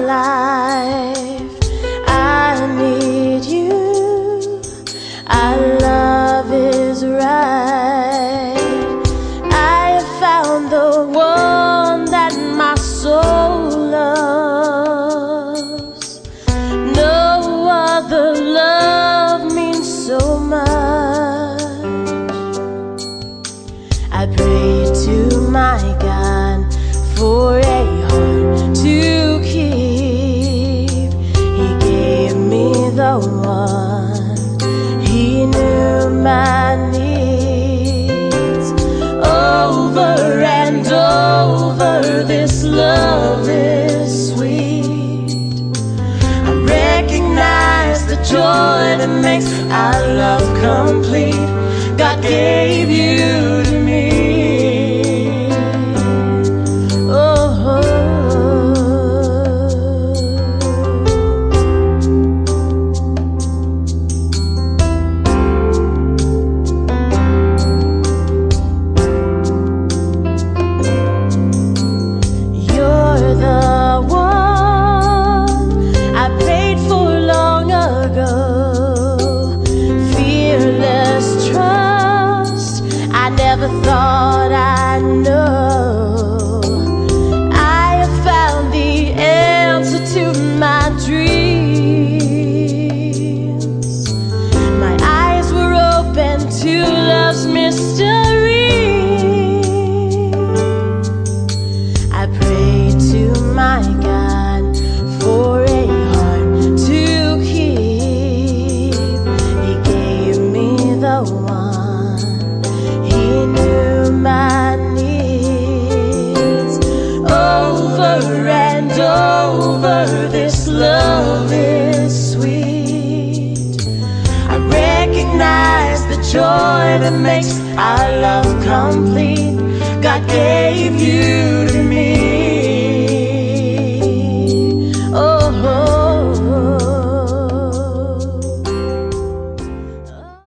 life. I need you. Our love is right. I have found the one that my soul loves. No other love means so much. I pray to my God for a heart to keep. He gave me the one. He knew my needs. Over and over, this love is sweet. I recognize the joy that makes our love complete. God gave you to me. Never thought I'd know. I have found the answer to my dreams. My eyes were open to love's mystery. I pray to my God for a heart to keep. He gave me the one. My needs. Over and over, this love is sweet. I recognize the joy that makes our love complete. God gave you